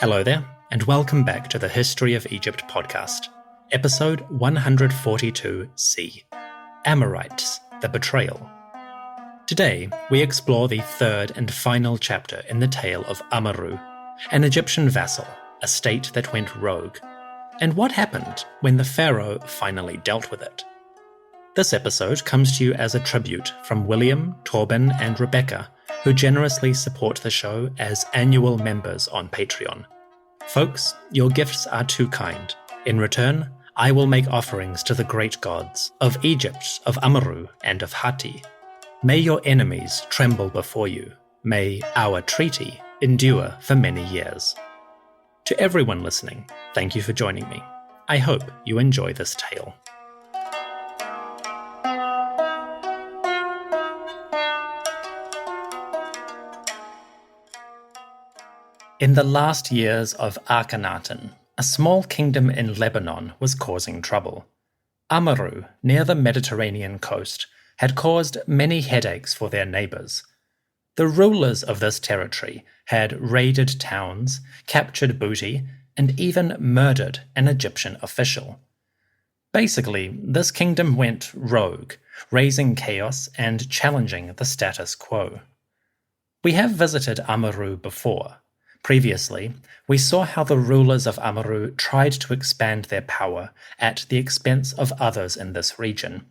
Hello there, and welcome back to the History of Egypt podcast, episode 142C, Amorites, the Betrayal. Today, we explore the third and final chapter in the tale of Amurru, an Egyptian vassal, a state that went rogue, and what happened when the pharaoh finally dealt with it. This episode comes to you as a tribute from William, Torben, and Rebecca, who generously support the show as annual members on Patreon. Folks, your gifts are too kind. In return, I will make offerings to the great gods of Egypt, of Amurru, and of Hatti. May your enemies tremble before you. May our treaty endure for many years. To everyone listening, thank you for joining me. I hope you enjoy this tale. In the last years of Akhenaten, a small kingdom in Lebanon was causing trouble. Amurru, near the Mediterranean coast, had caused many headaches for their neighbours. The rulers of this territory had raided towns, captured booty, and even murdered an Egyptian official. Basically, this kingdom went rogue, raising chaos and challenging the status quo. We have visited Amurru before. Previously, we saw how the rulers of Amurru tried to expand their power at the expense of others in this region.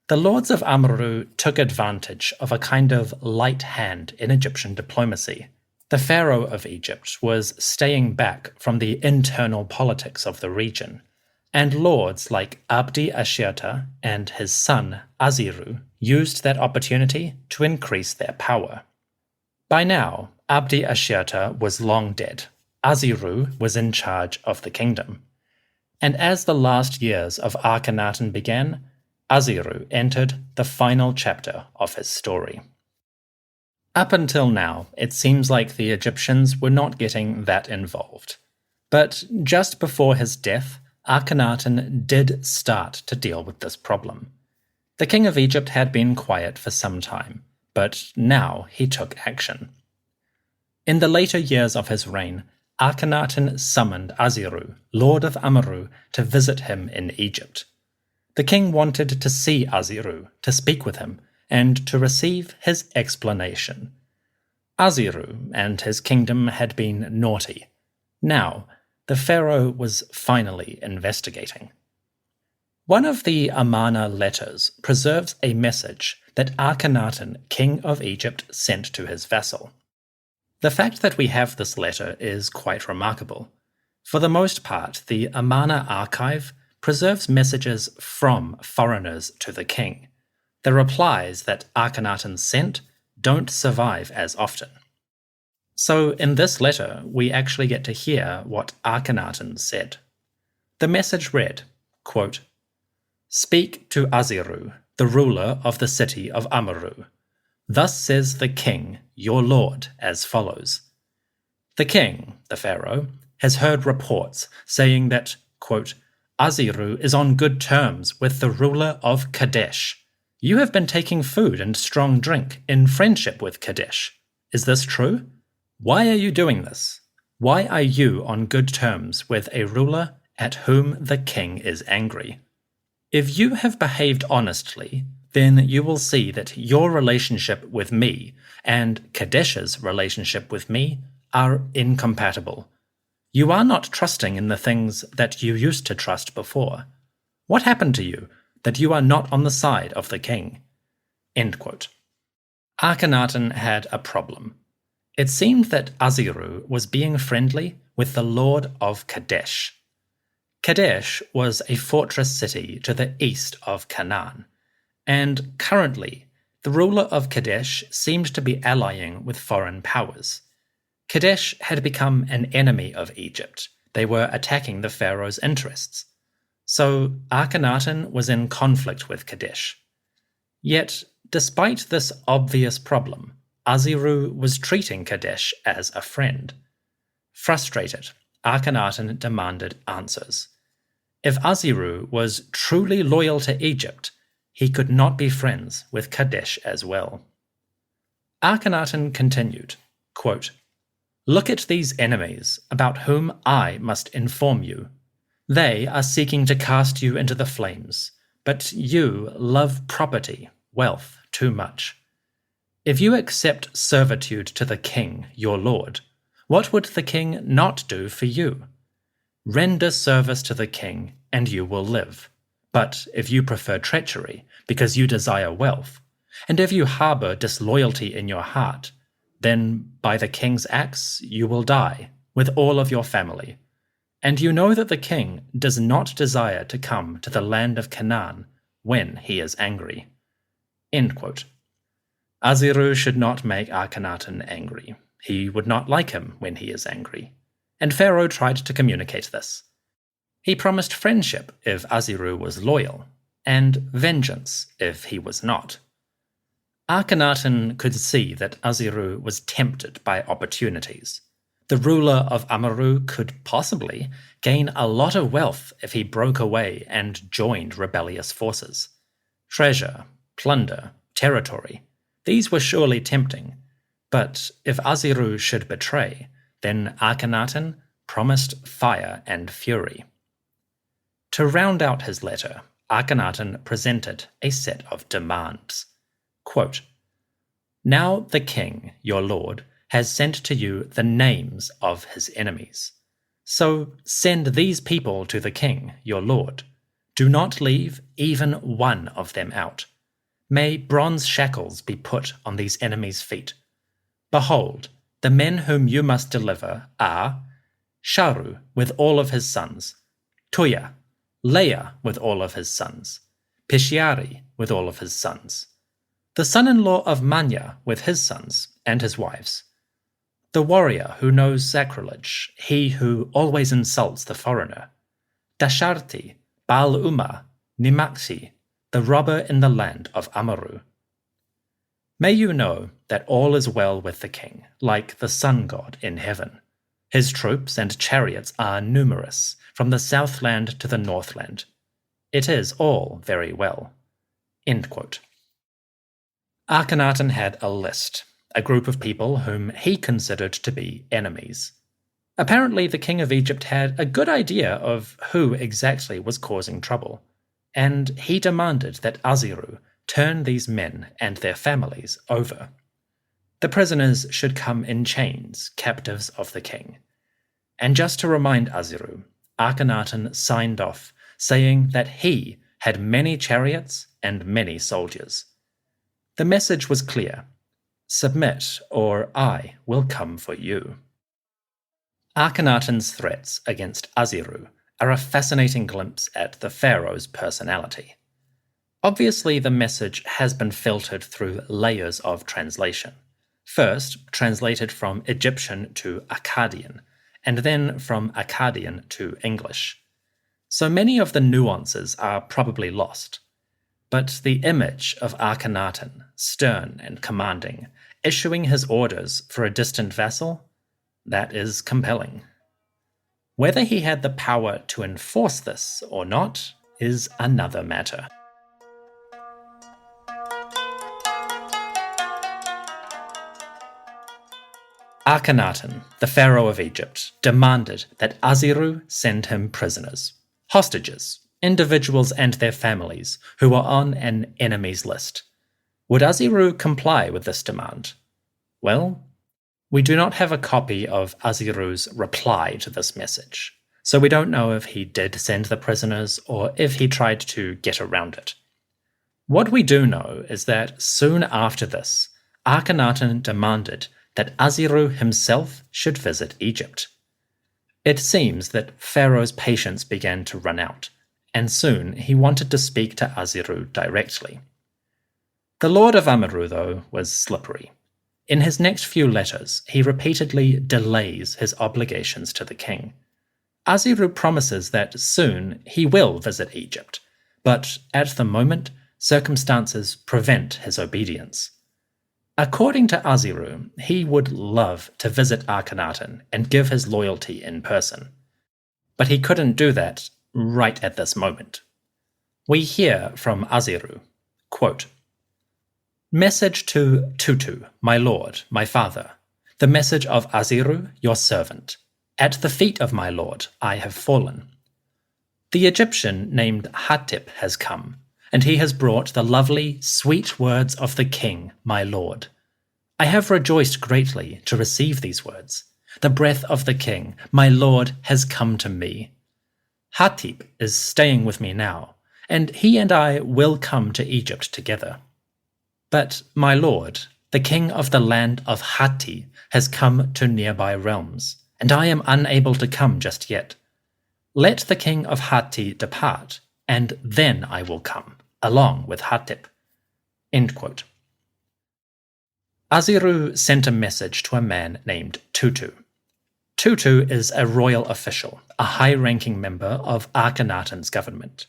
The lords of Amurru took advantage of a kind of light hand in Egyptian diplomacy. The pharaoh of Egypt was staying back from the internal politics of the region, and lords like Abdi Ashirta and his son Aziru used that opportunity to increase their power. By now, Abdi Ashirta was long dead. Aziru was in charge of the kingdom. And as the last years of Akhenaten began, Aziru entered the final chapter of his story. Up until now, it seems like the Egyptians were not getting that involved. But just before his death, Akhenaten did start to deal with this problem. The king of Egypt had been quiet for some time, but now he took action. In the later years of his reign, Akhenaten summoned Aziru, lord of Amurru, to visit him in Egypt. The king wanted to see Aziru, to speak with him, and to receive his explanation. Aziru and his kingdom had been naughty. Now, the pharaoh was finally investigating. One of the Amarna letters preserves a message that Akhenaten, king of Egypt, sent to his vassal. The fact that we have this letter is quite remarkable. For the most part, the Amarna archive preserves messages from foreigners to the king. The replies that Akhenaten sent don't survive as often. So in this letter, we actually get to hear what Akhenaten said. The message read, quote, "Speak to Aziru, the ruler of the city of Amurru. Thus says the king, your lord, as follows. The king, the pharaoh, has heard reports saying that, quote, Aziru is on good terms with the ruler of Kadesh. You have been taking food and strong drink in friendship with Kadesh. Is this true? Why are you doing this? Why are you on good terms with a ruler at whom the king is angry? If you have behaved honestly, then you will see that your relationship with me and Kadesh's relationship with me are incompatible. You are not trusting in the things that you used to trust before. What happened to you that you are not on the side of the king?" End quote. Akhenaten had a problem. It seemed that Aziru was being friendly with the lord of Kadesh. Kadesh was a fortress city to the east of Canaan. And currently, the ruler of Kadesh seemed to be allying with foreign powers. Kadesh had become an enemy of Egypt. They were attacking the pharaoh's interests. So Akhenaten was in conflict with Kadesh. Yet, despite this obvious problem, Aziru was treating Kadesh as a friend. Frustrated, Akhenaten demanded answers. If Aziru was truly loyal to Egypt, he could not be friends with Kadesh as well. Akhenaten continued, quote, "Look at these enemies, about whom I must inform you. They are seeking to cast you into the flames, but you love property, wealth, too much. If you accept servitude to the king, your lord, what would the king not do for you? Render service to the king, and you will live. But if you prefer treachery, because you desire wealth, and if you harbor disloyalty in your heart, then by the king's axe you will die, with all of your family. And you know that the king does not desire to come to the land of Canaan when he is angry." End quote. Aziru should not make Akhenaten angry. He would not like him when he is angry. And Pharaoh tried to communicate this. He promised friendship if Aziru was loyal, and vengeance if he was not. Akhenaten could see that Aziru was tempted by opportunities. The ruler of Amurru could possibly gain a lot of wealth if he broke away and joined rebellious forces. Treasure, plunder, territory, these were surely tempting. But if Aziru should betray, then Akhenaten promised fire and fury. To round out his letter, Akhenaten presented a set of demands. Quote, "Now the king, your lord, has sent to you the names of his enemies. So send these people to the king, your lord. Do not leave even one of them out. May bronze shackles be put on these enemies' feet. Behold, the men whom you must deliver are Sharu with all of his sons, Tuya, Leah with all of his sons, Pishiari with all of his sons, the son-in-law of Manya with his sons and his wives, the warrior who knows sacrilege, he who always insults the foreigner, Dasharti, Baal-Uma, Nimaksi, the robber in the land of Amurru. May you know that all is well with the king, like the sun god in heaven. His troops and chariots are numerous, from the southland to the northland. It is all very well." End quote. Akhenaten had a list, a group of people whom he considered to be enemies. Apparently the king of Egypt had a good idea of who exactly was causing trouble, and he demanded that Aziru turn these men and their families over. The prisoners should come in chains, captives of the king. And just to remind Aziru, Akhenaten signed off, saying that he had many chariots and many soldiers. The message was clear: submit, or I will come for you. Akhenaten's threats against Aziru are a fascinating glimpse at the pharaoh's personality. Obviously, the message has been filtered through layers of translation. First, translated from Egyptian to Akkadian, and then from Akkadian to English. So many of the nuances are probably lost. But the image of Akhenaten, stern and commanding, issuing his orders for a distant vassal, that is compelling. Whether he had the power to enforce this or not is another matter. Akhenaten, the pharaoh of Egypt, demanded that Aziru send him prisoners, hostages, individuals and their families who were on an enemy's list. Would Aziru comply with this demand? Well, we do not have a copy of Aziru's reply to this message, so we don't know if he did send the prisoners or if he tried to get around it. What we do know is that soon after this, Akhenaten demanded that Aziru himself should visit Egypt. It seems that Pharaoh's patience began to run out, and soon he wanted to speak to Aziru directly. The lord of Amurru, though, was slippery. In his next few letters, he repeatedly delays his obligations to the king. Aziru promises that soon he will visit Egypt, but at the moment, circumstances prevent his obedience. According to Aziru, he would love to visit Akhenaten and give his loyalty in person. But he couldn't do that right at this moment. We hear from Aziru, quote, "Message to Tutu, my lord, my father, the message of Aziru, your servant. At the feet of my lord I have fallen. The Egyptian named Hatip has come, and he has brought the lovely, sweet words of the king, my lord. I have rejoiced greatly to receive these words. The breath of the king, my lord, has come to me. Hatip is staying with me now, and he and I will come to Egypt together. But, my lord, the king of the land of Hatti has come to nearby realms, and I am unable to come just yet. Let the king of Hatti depart, and then I will come, along with Hatip." End quote. Aziru sent a message to a man named Tutu. Tutu is a royal official, a high-ranking member of Akhenaten's government.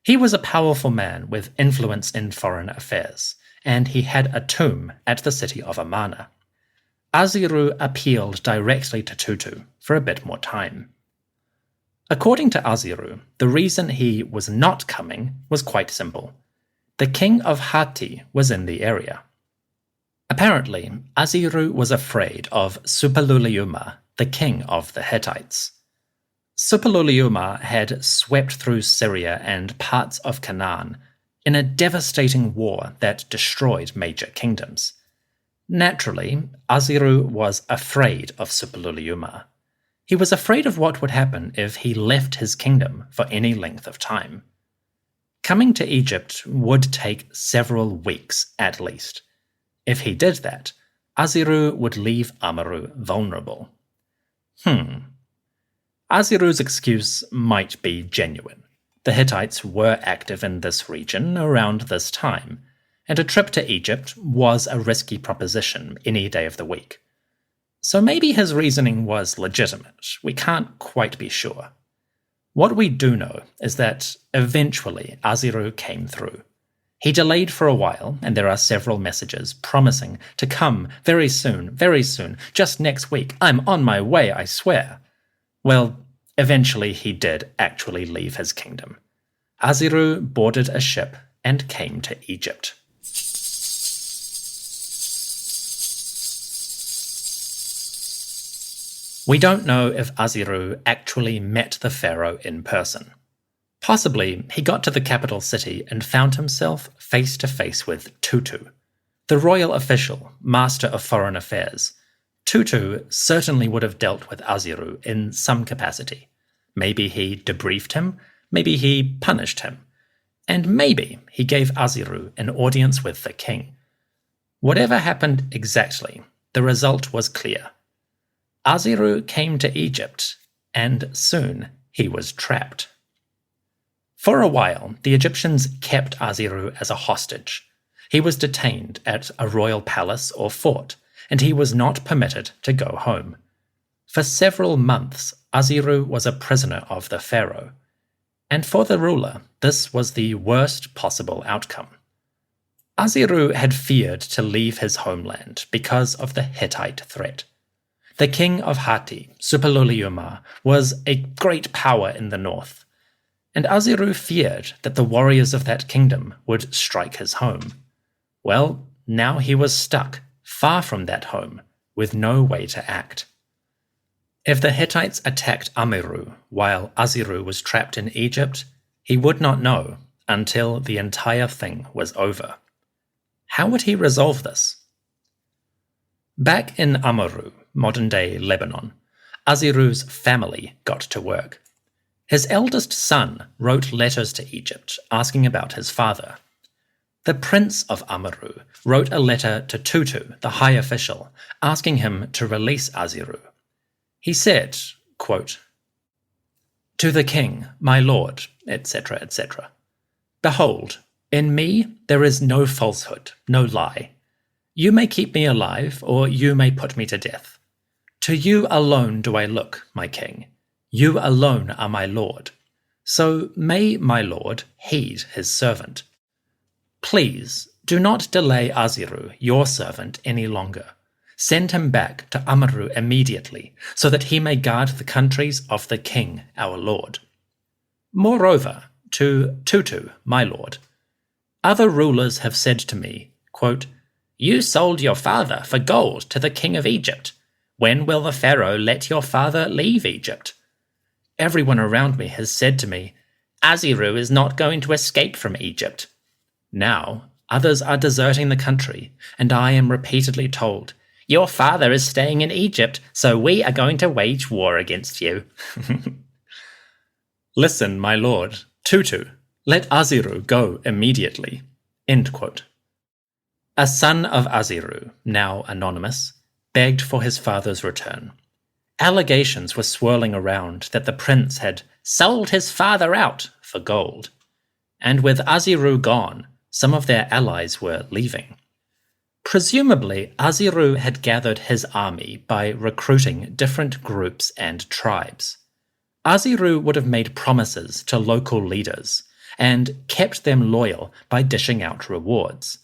He was a powerful man with influence in foreign affairs, and he had a tomb at the city of Amarna. Aziru appealed directly to Tutu for a bit more time. According to Aziru, the reason he was not coming was quite simple. The king of Hatti was in the area. Apparently, Aziru was afraid of Suppiluliuma, the king of the Hittites. Suppiluliuma had swept through Syria and parts of Canaan in a devastating war that destroyed major kingdoms. Naturally, Aziru was afraid of Suppiluliuma. He was afraid of what would happen if he left his kingdom for any length of time. Coming to Egypt would take several weeks at least. If he did that, Aziru would leave Amurru vulnerable. Aziru's excuse might be genuine. The Hittites were active in this region around this time, and a trip to Egypt was a risky proposition any day of the week. So maybe his reasoning was legitimate. We can't quite be sure. What we do know is that eventually Aziru came through. He delayed for a while, and there are several messages promising to come very soon, just next week. I'm on my way, I swear. Well, eventually he did actually leave his kingdom. Aziru boarded a ship and came to Egypt. We don't know if Aziru actually met the pharaoh in person. Possibly he got to the capital city and found himself face to face with Tutu, the royal official, master of foreign affairs. Tutu certainly would have dealt with Aziru in some capacity. Maybe he debriefed him, maybe he punished him, and maybe he gave Aziru an audience with the king. Whatever happened exactly, the result was clear. Aziru came to Egypt, and soon he was trapped. For a while, the Egyptians kept Aziru as a hostage. He was detained at a royal palace or fort, and he was not permitted to go home. For several months, Aziru was a prisoner of the pharaoh, and for the ruler, this was the worst possible outcome. Aziru had feared to leave his homeland because of the Hittite threat. The king of Hatti, Suppiluliuma, was a great power in the north, and Aziru feared that the warriors of that kingdom would strike his home. Well, now he was stuck, far from that home, with no way to act. If the Hittites attacked Amurru while Aziru was trapped in Egypt, he would not know until the entire thing was over. How would he resolve this? Back in Amurru, modern-day Lebanon, Aziru's family got to work. His eldest son wrote letters to Egypt asking about his father. The prince of Amurru wrote a letter to Tutu, the high official, asking him to release Aziru. He said, quote, "To the king, my lord, etc., etc. Behold, in me there is no falsehood, no lie. You may keep me alive, or you may put me to death. To you alone do I look, my king. You alone are my lord. So may my lord heed his servant. Please do not delay Aziru, your servant, any longer. Send him back to Amurru immediately, so that he may guard the countries of the king, our lord. Moreover, to Tutu, my lord, Other rulers have said to me, quote, "You sold your father for gold to the king of Egypt. When will the Pharaoh let your father leave Egypt?" Everyone around me has said to me, "Aziru is not going to escape from Egypt." Now, others are deserting the country, and I am repeatedly told, "Your father is staying in Egypt, so we are going to wage war against you." "Listen, my lord, Tutu, let Aziru go immediately." End quote. A son of Aziru, now anonymous, begged for his father's return. Allegations were swirling around that the prince had sold his father out for gold. And with Aziru gone, some of their allies were leaving. Presumably, Aziru had gathered his army by recruiting different groups and tribes. Aziru would have made promises to local leaders and kept them loyal by dishing out rewards.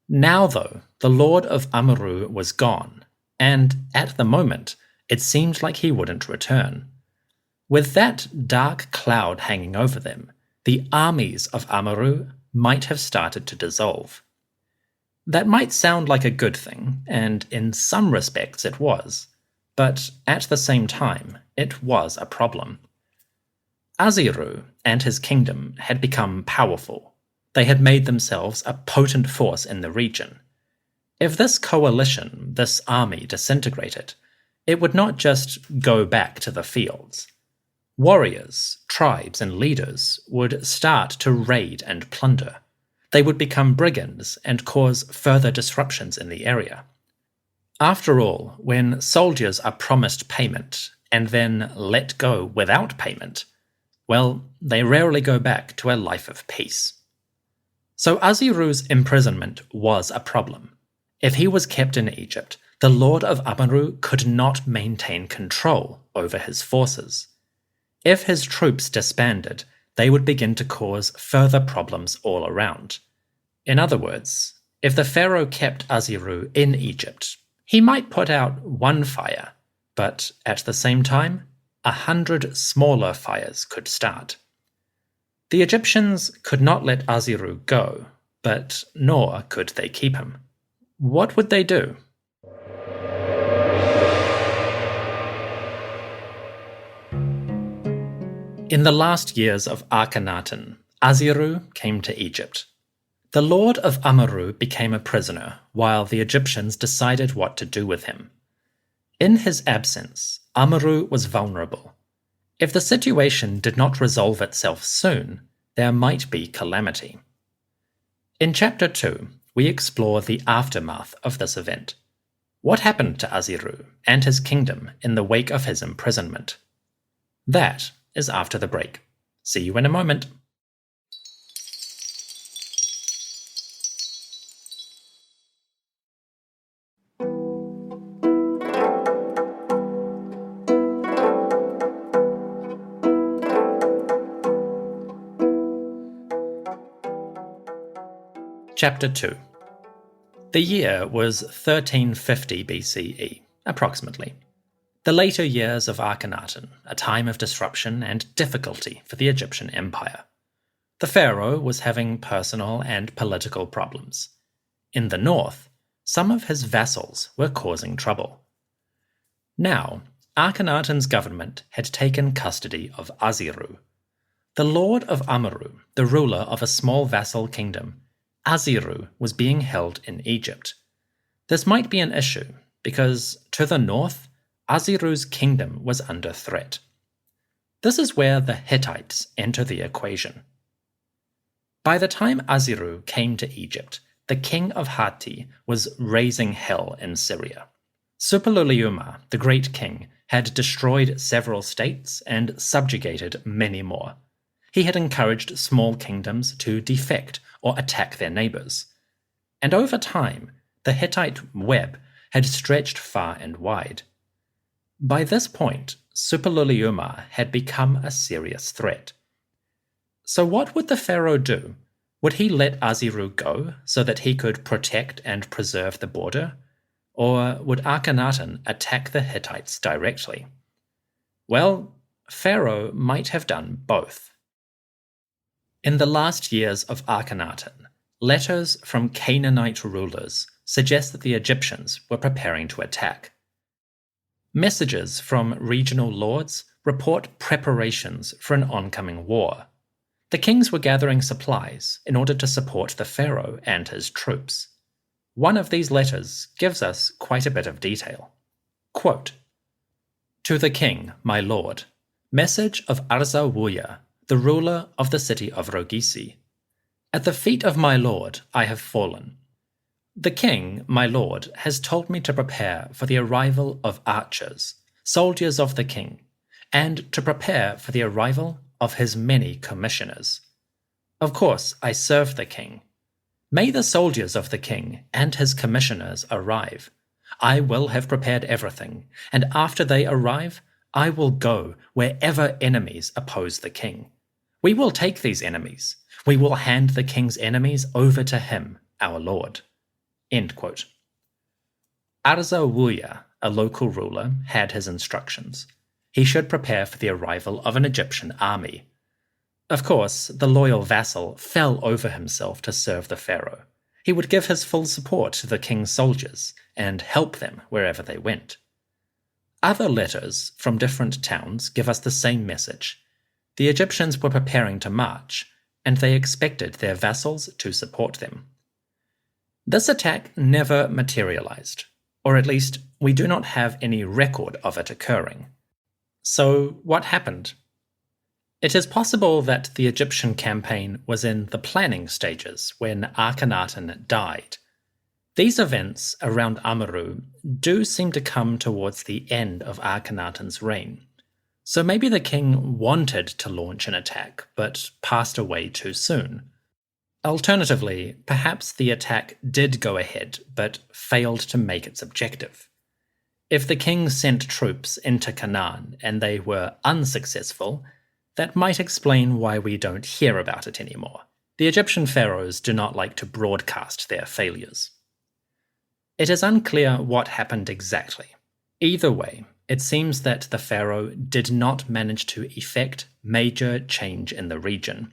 Now, though, the lord of Amurru was gone, and at the moment, it seemed like he wouldn't return. With that dark cloud hanging over them, the armies of Amurru might have started to dissolve. That might sound like a good thing, and in some respects it was, but at the same time, it was a problem. Aziru and his kingdom had become powerful. They had made themselves a potent force in the region. If this coalition, this army, disintegrated, it would not just go back to the fields. Warriors, tribes, and leaders would start to raid and plunder. They would become brigands and cause further disruptions in the area. After all, when soldiers are promised payment and then let go without payment, well, they rarely go back to a life of peace. So Aziru's imprisonment was a problem. If he was kept in Egypt, the lord of Amurru could not maintain control over his forces. If his troops disbanded, they would begin to cause further problems all around. In other words, if the pharaoh kept Aziru in Egypt, he might put out one fire, but at the same time, 100 smaller fires could start. The Egyptians could not let Aziru go, but nor could they keep him. What would they do? In the last years of Akhenaten, Aziru came to Egypt. The lord of Amurru became a prisoner, while the Egyptians decided what to do with him. In his absence, Amurru was vulnerable. If the situation did not resolve itself soon, there might be calamity. In Chapter 2, we explore the aftermath of this event. What happened to Aziru and his kingdom in the wake of his imprisonment? That is after the break. See you in a moment. Chapter 2. The year was 1350 BCE, approximately. The later years of Akhenaten, a time of disruption and difficulty for the Egyptian Empire. The pharaoh was having personal and political problems. In the north, some of his vassals were causing trouble. Now, Akhenaten's government had taken custody of Aziru. The lord of Amurru, the ruler of a small vassal kingdom, Aziru was being held in Egypt. This might be an issue, because to the north, Aziru's kingdom was under threat. This is where the Hittites enter the equation. By the time Aziru came to Egypt, the king of Hatti was raising hell in Syria. Suppiluliuma, the great king, had destroyed several states and subjugated many more. He had encouraged small kingdoms to defect or attack their neighbors. And over time, the Hittite web had stretched far and wide. By this point, Suppiluliuma had become a serious threat. So what would the pharaoh do? Would he let Aziru go so that he could protect and preserve the border? Or would Akhenaten attack the Hittites directly? Well, Pharaoh might have done both. In the last years of Akhenaten, letters from Canaanite rulers suggest that the Egyptians were preparing to attack. Messages from regional lords report preparations for an oncoming war. The kings were gathering supplies in order to support the pharaoh and his troops. One of these letters gives us quite a bit of detail. Quote, "To the king, my lord, message of Arzawuya, the ruler of the city of Rogisi. At the feet of my lord I have fallen. The king, my lord, has told me to prepare for the arrival of archers, soldiers of the king, and to prepare for the arrival of his many commissioners. Of course, I serve the king. May the soldiers of the king and his commissioners arrive. I will have prepared everything, and after they arrive, I will go wherever enemies oppose the king. We will take these enemies. We will hand the king's enemies over to him, our lord." End quote. Arzawuya, a local ruler, had his instructions. He should prepare for the arrival of an Egyptian army. Of course, the loyal vassal fell over himself to serve the pharaoh. He would give his full support to the king's soldiers and help them wherever they went. Other letters from different towns give us the same message. The Egyptians were preparing to march, and they expected their vassals to support them. This attack never materialized, or at least we do not have any record of it occurring. So what happened? It is possible that the Egyptian campaign was in the planning stages when Akhenaten died. These events around Amurru do seem to come towards the end of Akhenaten's reign, so maybe the king wanted to launch an attack but passed away too soon. Alternatively, perhaps the attack did go ahead but failed to make its objective. If the king sent troops into Canaan and they were unsuccessful, that might explain why we don't hear about it anymore. The Egyptian pharaohs do not like to broadcast their failures. It is unclear what happened exactly. Either way, it seems that the pharaoh did not manage to effect major change in the region.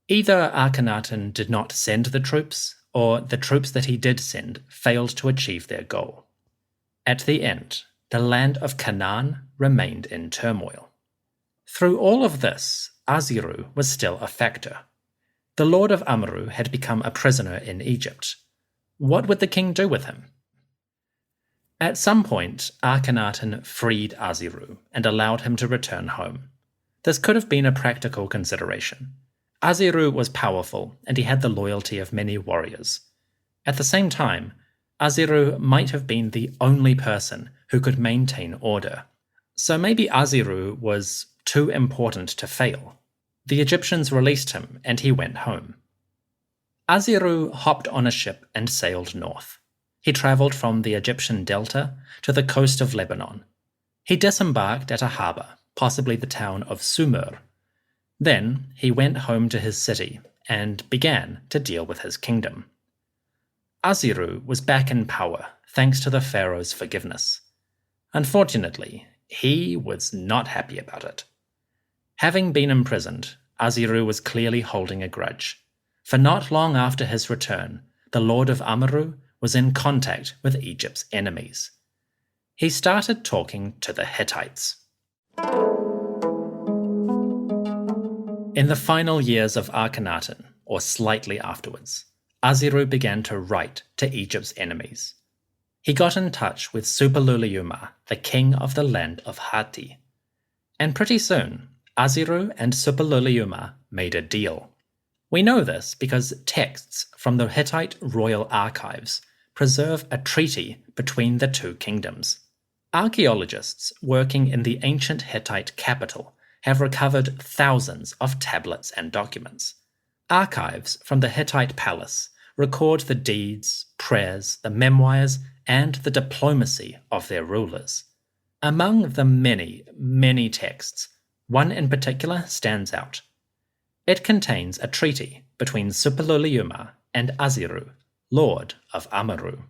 Either Akhenaten did not send the troops, or the troops that he did send failed to achieve their goal. At the end, the land of Canaan remained in turmoil. Through all of this, Aziru was still a factor. The lord of Amurru had become a prisoner in Egypt. What would the king do with him? At some point, Akhenaten freed Aziru and allowed him to return home. This could have been a practical consideration. Aziru was powerful, and he had the loyalty of many warriors. At the same time, Aziru might have been the only person who could maintain order. So maybe Aziru was too important to fail. The Egyptians released him, and he went home. Aziru hopped on a ship and sailed north. He travelled from the Egyptian delta to the coast of Lebanon. He disembarked at a harbour, possibly the town of Sumer. Then he went home to his city and began to deal with his kingdom. Aziru was back in power thanks to the pharaoh's forgiveness. Unfortunately, he was not happy about it. Having been imprisoned, Aziru was clearly holding a grudge. For not long after his return, the lord of Amurru was in contact with Egypt's enemies. He started talking to the Hittites. In the final years of Akhenaten, or slightly afterwards, Aziru began to write to Egypt's enemies. He got in touch with Suppiluliuma, the king of the land of Hatti. And pretty soon, Aziru and Suppiluliuma made a deal. We know this because texts from the Hittite royal archives preserve a treaty between the two kingdoms. Archaeologists working in the ancient Hittite capital have recovered thousands of tablets and documents. Archives from the Hittite palace record the deeds, prayers, the memoirs, and the diplomacy of their rulers. Among the many, many texts, one in particular stands out. It contains a treaty between Suppiluliuma and Aziru, lord of Amurru.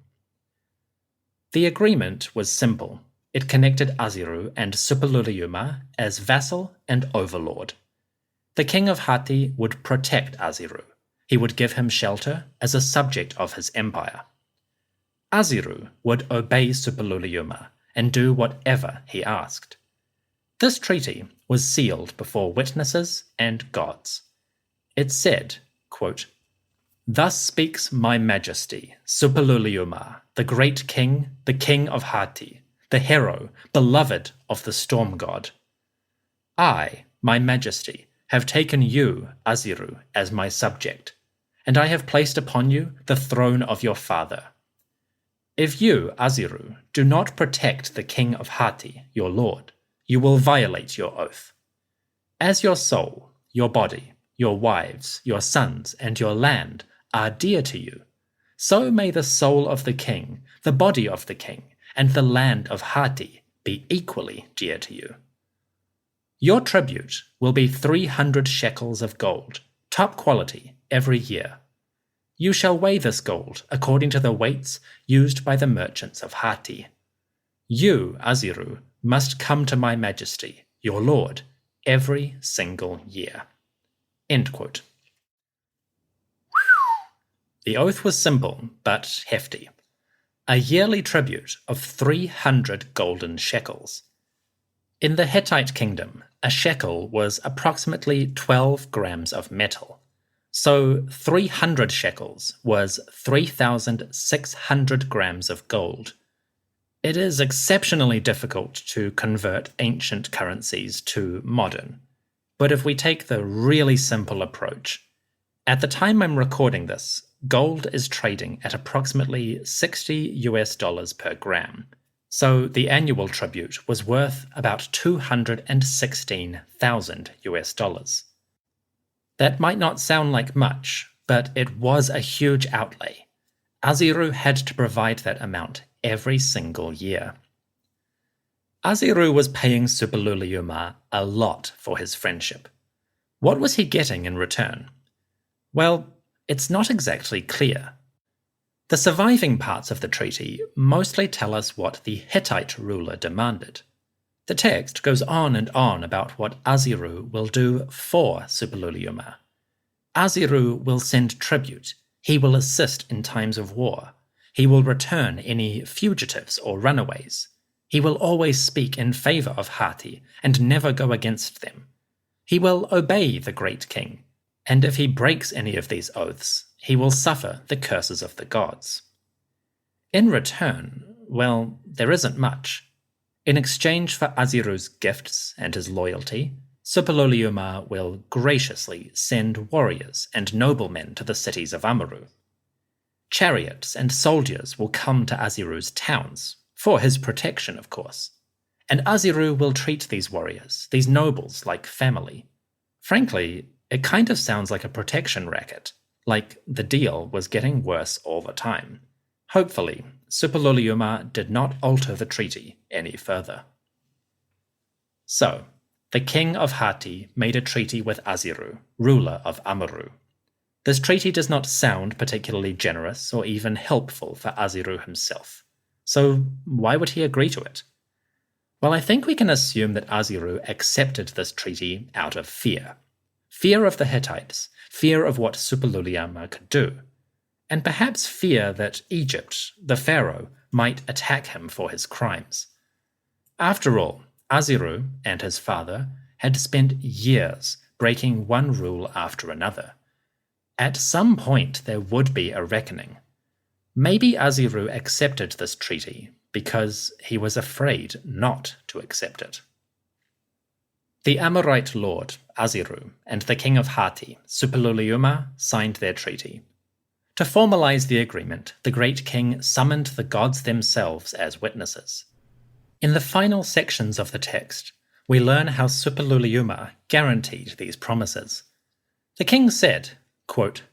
The agreement was simple. It connected Aziru and Suppiluliuma as vassal and overlord. The king of Hatti would protect Aziru, He would give him shelter as a subject of his empire. Aziru would obey Suppiluliuma and do whatever he asked. This treaty was sealed before witnesses and gods. It said, quote, "Thus speaks my majesty, Suppiluliuma, the great king, the king of Hatti, the hero, beloved of the storm god. I, my majesty, have taken you, Aziru, as my subject, and I have placed upon you the throne of your father. If you, Aziru, do not protect the king of Hatti, your lord, you will violate your oath. As your soul, your body, your wives, your sons, and your land are dear to you, so may the soul of the king, the body of the king, and the land of Hatti be equally dear to you. Your tribute will be 300 shekels of gold, top quality, every year. You shall weigh this gold according to the weights used by the merchants of Hatti. You, Aziru, must come to my majesty, your lord, every single year." End quote. The oath was simple but hefty. A yearly tribute of 300 golden shekels. In the Hittite kingdom, a shekel was approximately 12 grams of metal. So 300 shekels was 3,600 grams of gold. It is exceptionally difficult to convert ancient currencies to modern. But if we take the really simple approach, at the time I'm recording this, gold is trading at approximately $60 per gram. So the annual tribute was worth about $216,000. That might not sound like much, but it was a huge outlay. Aziru had to provide that amount every single year. Aziru was paying Suppiluliuma a lot for his friendship. What was he getting in return? Well, it's not exactly clear. The surviving parts of the treaty mostly tell us what the Hittite ruler demanded. The text goes on and on about what Aziru will do for Suppiluliuma. Aziru will send tribute. He will assist in times of war. He will return any fugitives or runaways. He will always speak in favor of Hatti and never go against them. He will obey the great king, and if he breaks any of these oaths, he will suffer the curses of the gods. In return, well, there isn't much. In exchange for Aziru's gifts and his loyalty, Suppiluliuma will graciously send warriors and noblemen to the cities of Amurru. Chariots and soldiers will come to Aziru's towns, for his protection, of course. And Aziru will treat these warriors, these nobles, like family. Frankly, it kind of sounds like a protection racket, like the deal was getting worse all the time. Hopefully, Suppiluliuma did not alter the treaty any further. So, the king of Hatti made a treaty with Aziru, ruler of Amurru. This treaty does not sound particularly generous or even helpful for Aziru himself. So why would he agree to it? Well, I think we can assume that Aziru accepted this treaty out of fear. Fear of the Hittites, fear of what Suppiluliuma could do, and perhaps fear that Egypt, the pharaoh, might attack him for his crimes. After all, Aziru and his father had spent years breaking one rule after another. At some point there would be a reckoning. Maybe Aziru accepted this treaty because he was afraid not to accept it. The Amorite lord, Aziru, and the king of Hatti, Suppiluliuma, signed their treaty. To formalize the agreement, the great king summoned the gods themselves as witnesses. In the final sections of the text, we learn how Suppiluliuma guaranteed these promises. The king said, quote,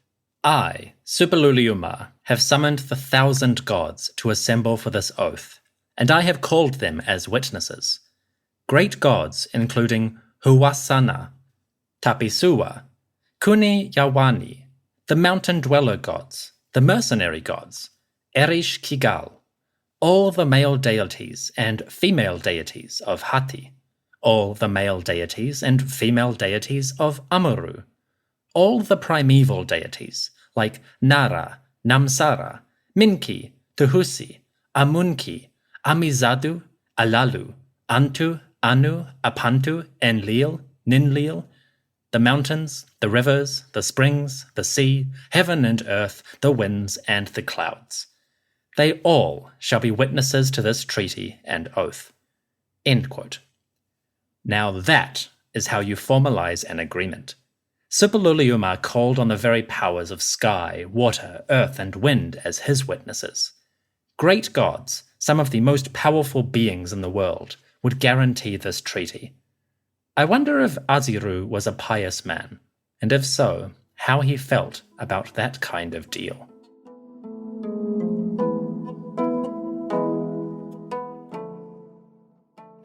"I, Suppiluliuma, have summoned the 1,000 gods to assemble for this oath, and I have called them as witnesses. Great gods including Huwasana, Tapisuwa, Kuni Yawani, the mountain dweller gods, the mercenary gods, Erish Kigal, all the male deities and female deities of Hatti, all the male deities and female deities of Amurru, All the primeval deities, like Nara, Namsara, Minki, Tuhusi, Amunki, Amizadu, Alalu, Antu, Anu, Apantu, Enlil, Ninlil, the mountains, the rivers, the springs, the sea, heaven and earth, the winds and the clouds. They all shall be witnesses to this treaty and oath. End quote. Now that is how you formalize an agreement. Suppiluliuma called on the very powers of sky, water, earth, and wind as his witnesses. Great gods, some of the most powerful beings in the world, would guarantee this treaty. I wonder if Aziru was a pious man, and if so, how he felt about that kind of deal.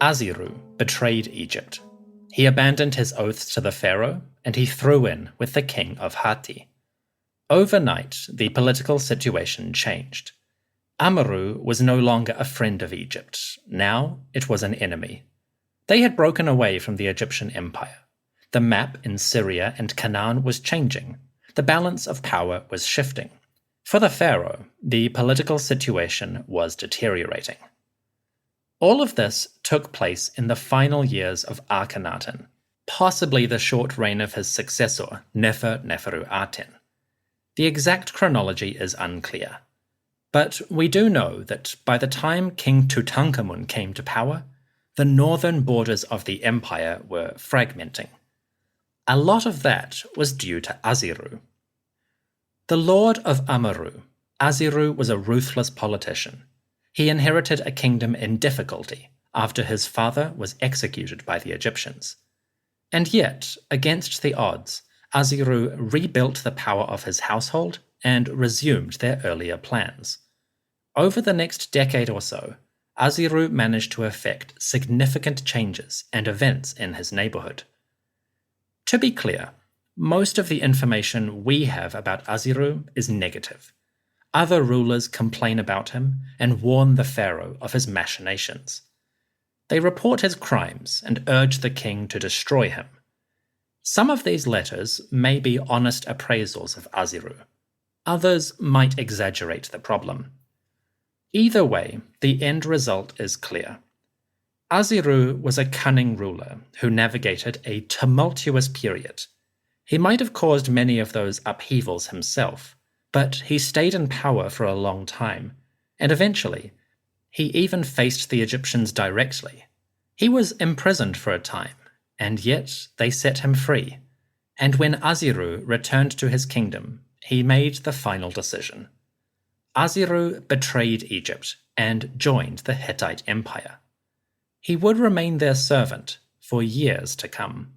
Aziru betrayed Egypt. He abandoned his oaths to the pharaoh, and he threw in with the king of Hatti. Overnight, the political situation changed. Amurru was no longer a friend of Egypt. Now it was an enemy. They had broken away from the Egyptian empire. The map in Syria and Canaan was changing. The balance of power was shifting. For the pharaoh, the political situation was deteriorating. All of this took place in the final years of Akhenaten, possibly the short reign of his successor, Nefer-Neferu-Aten. The exact chronology is unclear. But we do know that by the time King Tutankhamun came to power, the northern borders of the empire were fragmenting. A lot of that was due to Aziru. The lord of Amurru, Aziru was a ruthless politician. He inherited a kingdom in difficulty after his father was executed by the Egyptians. And yet, against the odds, Aziru rebuilt the power of his household and resumed their earlier plans. Over the next decade or so, Aziru managed to effect significant changes and events in his neighborhood. To be clear, most of the information we have about Aziru is negative. Other rulers complain about him and warn the pharaoh of his machinations. They report his crimes and urge the king to destroy him. Some of these letters may be honest appraisals of Aziru. Others might exaggerate the problem. Either way, the end result is clear. Aziru was a cunning ruler who navigated a tumultuous period. He might have caused many of those upheavals himself, but he stayed in power for a long time, and eventually, he even faced the Egyptians directly. He was imprisoned for a time, and yet they set him free. And when Aziru returned to his kingdom, he made the final decision. Aziru betrayed Egypt and joined the Hittite Empire. He would remain their servant for years to come.